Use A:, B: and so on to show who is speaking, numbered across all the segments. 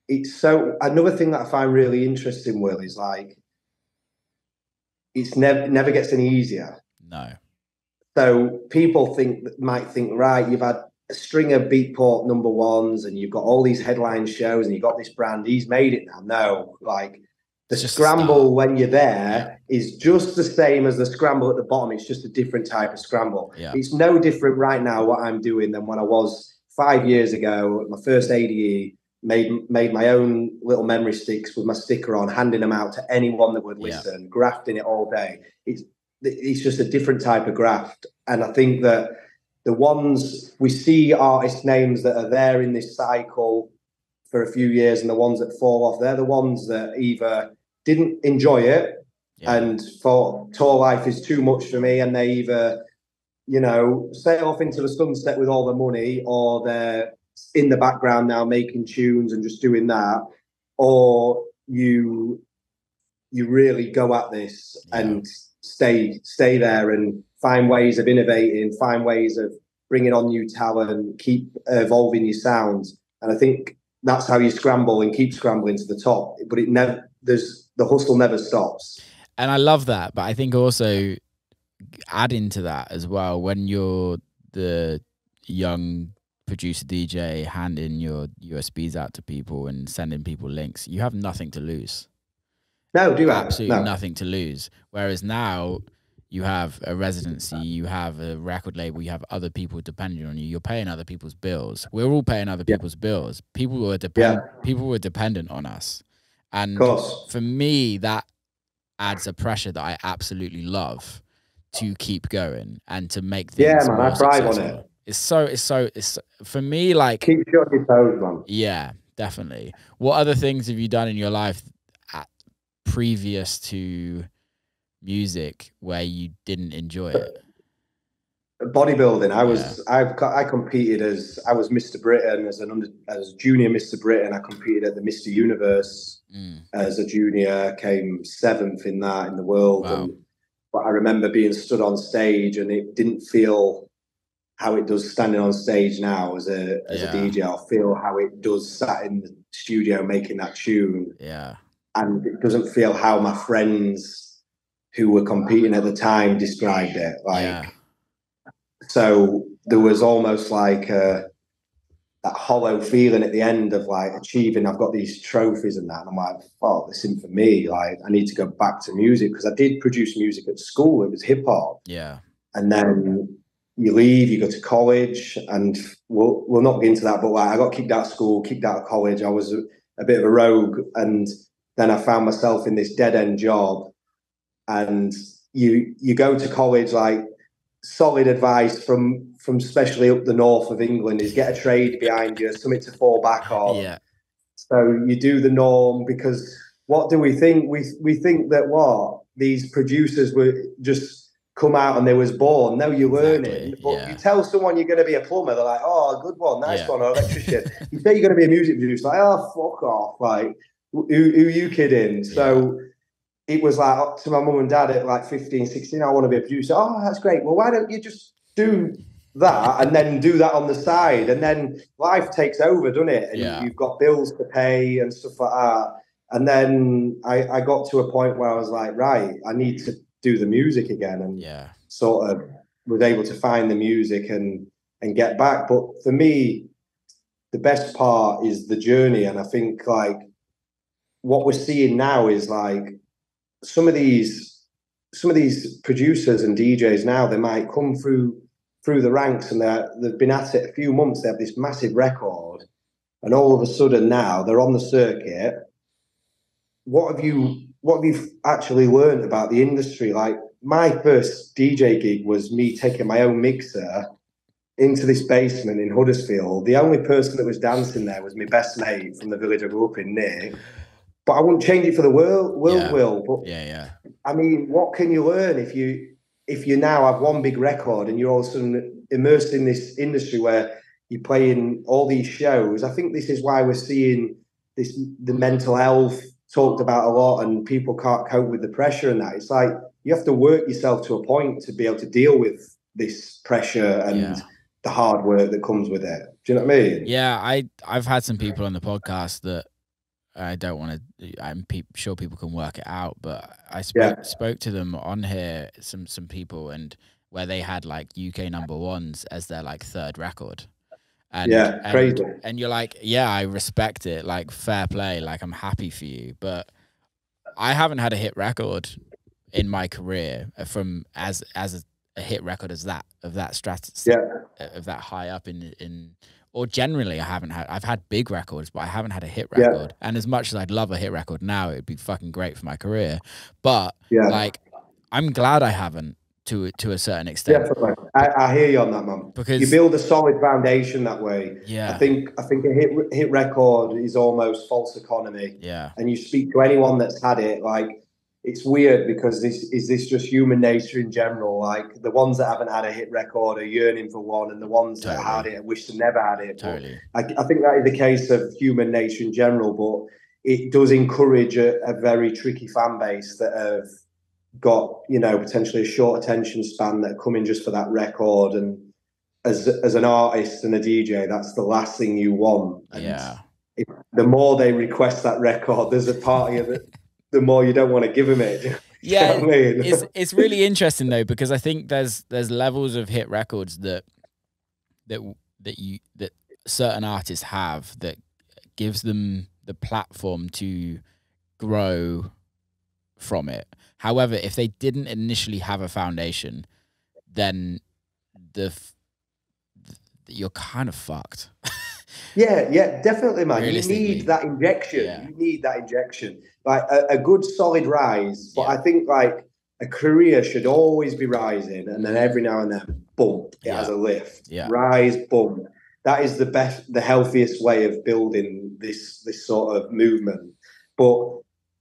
A: it's so, another thing that I find really interesting, Will, is like, it's never gets any easier.
B: No.
A: So people might think, right, you've had a string of Beatport number ones and you've got all these headline shows and you've got this brand, he's made it now. No, like the scramble when you're there is just the same as the scramble at the bottom. It's just a different type of scramble.
B: Yeah.
A: It's no different right now what I'm doing than when I was 5 years ago, my first ADE, made my own little memory sticks with my sticker on, handing them out to anyone that would listen, grafting it all day. It's just a different type of graft. And I think that the ones we see artist names that are there in this cycle for a few years and the ones that fall off, they're the ones that either didn't enjoy it and thought tour life is too much for me, and they either, you know, sail off into the sunset with all the money, or they're in the background now making tunes and just doing that, or you really go at this and stay there and find ways of innovating, find ways of bringing on new talent, keep evolving your sounds. And I think that's how you scramble and keep scrambling to the top. But the hustle never stops.
B: And I love that. But I think also adding to that as well, when you're the young producer DJ handing your USBs out to people and sending people links, you have nothing to lose.
A: No,
B: absolutely nothing to lose. Whereas now you have a residency, you have a record label, you have other people depending on you. You're paying other people's bills. We're all paying other people's bills. People were dependent on us, and for me, that adds a pressure that I absolutely love to keep going and to make things more successful. I thrive on it. It's for me, like,
A: keep you on your toes, man.
B: Yeah, definitely. What other things have you done in your life previous to music where you didn't enjoy it?
A: Bodybuilding. I competed I was Mr. Britain as junior Mr. Britain. I competed at the Mr. Universe as a junior, came 7th in the world.
B: Wow.
A: But I remember being stood on stage and it didn't feel how it does standing on stage now as a DJ. I'll feel how it does sat in the studio making that tune.
B: Yeah.
A: And it doesn't feel how my friends who were competing at the time described it. So there was almost like that hollow feeling at the end of like achieving. I've got these trophies and that, and I'm like, oh, this isn't for me. Like, I need to go back to music, because I did produce music at school. It was hip hop.
B: Yeah.
A: And then you leave, you go to college, and we'll not get into that. But like, I got kicked out of school, kicked out of college. I was a bit of a rogue, and then I found myself in this dead end job. And you go to college, like, solid advice from especially up the north of England is get a trade behind you, something to fall back on.
B: Yeah.
A: So you do the norm, because what do we think? We think that these producers were just come out and they was born. No, you're learning. But you tell someone you're going to be a plumber, they're like, oh, good one, nice one, or electrician. You say you're going to be a music producer, like, oh, fuck off. Like, who are you kidding? So it was like up to my mum and dad at like 15, 16, I want to be a producer. Oh, that's great. Well, why don't you just do that and then do that on the side? And then life takes over, doesn't it? And you've got bills to pay and stuff like that. And then I got to a point where I was like, right, I need to do the music again. And sort of was able to find the music and get back. But for me, the best part is the journey. And I think like what we're seeing now is like, some of these producers and DJs now, they might come through the ranks and they've been at it a few months, they have this massive record, and all of a sudden now they're on the circuit. What have you actually learned about the industry? Like, my first DJ gig was me taking my own mixer into this basement in Huddersfield. The only person that was dancing there was my best mate from the village I grew up in, Nick. But I wouldn't change it for the world, Will. But I mean, what can you learn if you now have one big record and you're all of a sudden immersed in this industry where you're playing all these shows? I think this is why we're seeing the mental health talked about a lot, and people can't cope with the pressure and that. It's like you have to work yourself to a point to be able to deal with this pressure and the hard work that comes with it. Do you know what I mean?
B: Yeah, I've had some people on the podcast that I don't want to. I'm sure people can work it out, but I
A: Yeah.
B: spoke to them on here, some people, and where they had like UK number ones as their like third record. And
A: Yeah, crazy.
B: And you're like, yeah, I respect it, like fair play, like I'm happy for you, but I haven't had a hit record in my career from as a hit record as that of that of that high up in or generally I've had big records, but I haven't had a hit record. And as much as I'd love a hit record now, it'd be fucking great for my career, but like I'm glad I haven't to a certain extent.
A: Definitely. I hear you on that, man. Because you build a solid foundation that way.
B: Yeah.
A: I think a hit record is almost false economy.
B: Yeah.
A: And you speak to anyone that's had it, like, it's weird because this just human nature in general. Like, the ones that haven't had a hit record are yearning for one, and the ones that had it wish they never had it.
B: Totally.
A: But I think that is the case of human nature in general, but it does encourage a very tricky fan base that have got, you know, potentially a short attention span that are coming just for that record. And as an artist and a DJ, that's the last thing you want. And the more they request that record, there's a party of it, the more you don't want to give them it.
B: Yeah, I mean? It's really interesting though, because I think there's levels of hit records that certain artists have that gives them the platform to grow from it. However, if they didn't initially have a foundation, then you're kind of fucked.
A: Yeah, definitely, man. You need that injection. You need that injection. Like a good solid rise. But I think like a career should always be rising, and then every now and then, boom, it has a lift. Rise, boom. That is the healthiest way of building this sort of movement. But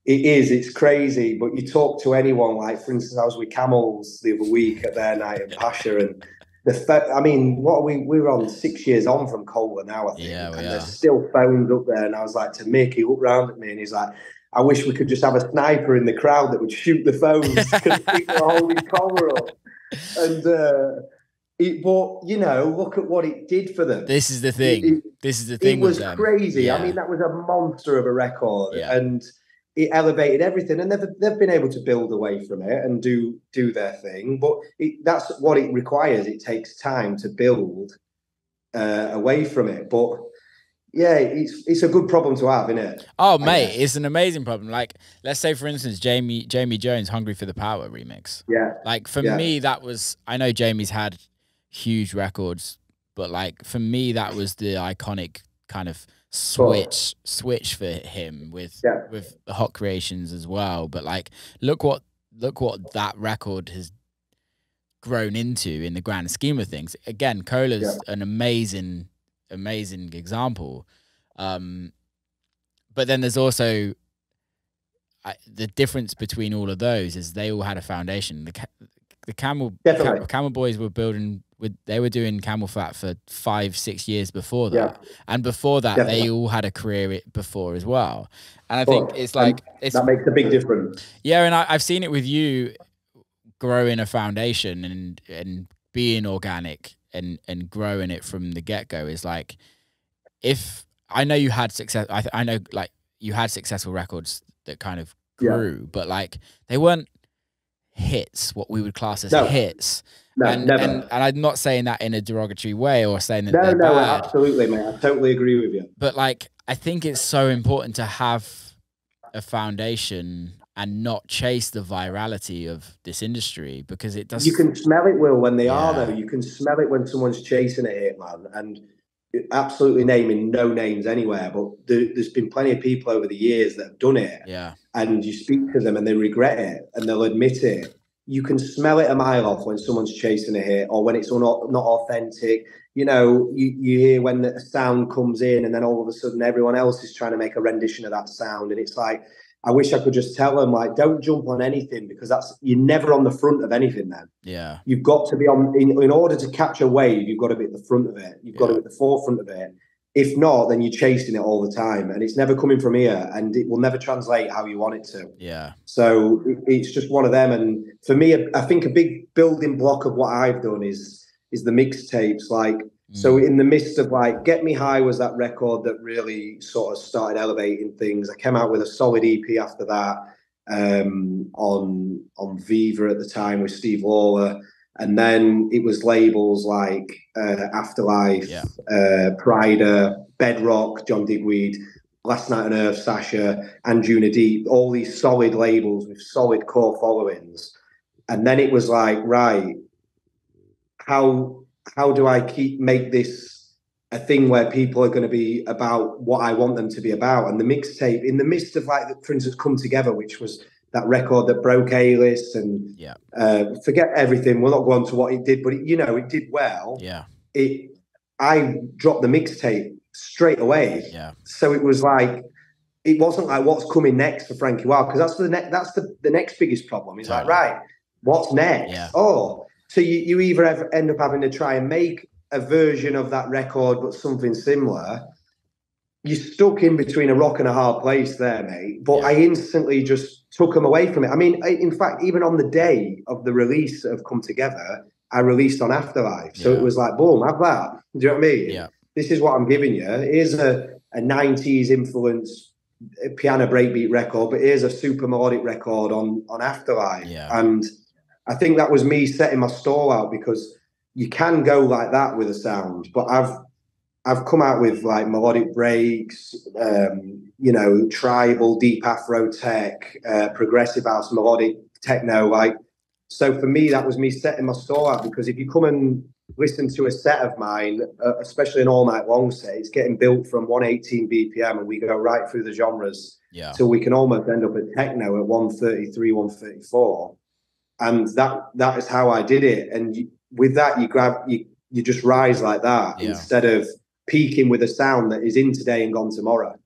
A: it's crazy. But you talk to anyone, like, for instance, I was with Camels the other week at their night in Pasha, and I mean, what we're on 6 years on from Cola now, I think. And there's still phones up there. And I was like to Mick, he looked round at me and he's like, I wish we could just have a sniper in the crowd that would shoot the phones because people are holding Cola up. And but you know, look at what it did for them.
B: This is the thing. It
A: was crazy. I mean, that was a monster of a record, and it elevated everything, and they've been able to build away from it and do their thing. But that's what it requires. It takes time to build away from it. But yeah, it's a good problem to have, isn't it?
B: Oh, mate, it's an amazing problem. Like, let's say, for instance, Jamie Jones' "Hungry for the Power" remix.
A: Yeah.
B: Like, for me, that was, I know Jamie's had huge records, but like for me, that was the iconic kind of switch for him with the Hot Creations as well. But like, look what that record has grown into in the grand scheme of things. Again, Cola's an amazing example. But then there's also the difference between all of those is they all had a foundation. The Camel Boys were building they were doing Camel Fat for 5-6 years before that, and before that they all had a career before as well. And I think it's like
A: that makes a big difference.
B: Yeah, and I've seen it with you growing a foundation and being organic and growing it from the get-go. Is like, if I know you had success, I know like you had successful records that kind of grew, but like they weren't hits, what we would class as hits.
A: No, never.
B: And I'm not saying that in a derogatory way or saying that they're
A: no,
B: bad.
A: Absolutely, mate. I totally agree with you.
B: But like, I think it's so important to have a foundation and not chase the virality of this industry, because it does.
A: You can smell it, Will, when they are though. You can smell it when someone's chasing a hit, man. And absolutely naming no names anywhere, but there's been plenty of people over the years that have done it.
B: Yeah.
A: And you speak to them and they regret it and they'll admit it. You can smell it a mile off when someone's chasing a hit or when it's not authentic. You know, you hear when the sound comes in and then all of a sudden everyone else is trying to make a rendition of that sound. And it's like, I wish I could just tell them, like, don't jump on anything, because you're never on the front of anything then.
B: Yeah.
A: You've got to be in order to catch a wave, you've got to be at the front of it. You've got to be at the forefront of it. If not, then you're chasing it all the time and it's never coming from here and it will never translate how you want it to.
B: Yeah.
A: So it's just one of them. And for me, I think a big building block of what I've done is the mixtapes. Like, So in the midst of like Get Me High was that record that really sort of started elevating things. I came out with a solid EP after that, on Viva at the time with Steve Lawler. And then it was labels like Afterlife, Prida, Bedrock, John Digweed, Last Night on Earth, Sasha, and Juna Deep, all these solid labels with solid core followings. And then it was like, right, how do I make this a thing where people are going to be about what I want them to be about? And the mixtape, in the midst of like, for instance, Come Together, which was that record that broke A-list and forget everything. We'll not go on to what it did, but it did well.
B: Yeah.
A: I dropped the mixtape straight away.
B: Yeah.
A: So it was like, it wasn't like what's coming next for Franky Wah, because that's the next biggest problem. It's like, right, what's next?
B: Yeah.
A: Oh, so you either end up having to try and make a version of that record, but something similar. You're stuck in between a rock and a hard place there, mate. But I instantly just took them away from it. I mean, in fact, even on the day of the release of Come Together, I released on Afterlife. So it was like, boom, have that. Do you know what I mean?
B: Yeah.
A: This is what I'm giving you. Here's a 90s influence piano breakbeat record, but here's a super melodic record on Afterlife.
B: Yeah.
A: And I think that was me setting my stall out, because you can go like that with a sound, but I've come out with like melodic breaks, tribal, deep Afro tech, progressive house, melodic techno. Like, so for me, that was me setting my stall out, because if you come and listen to a set of mine, especially an all night long set, it's getting built from 118 BPM, and we go right through the genres till we can almost end up at techno at 133, 134. And that is how I did it. And with that, you just rise like that instead of peaking with a sound that is in today and gone tomorrow.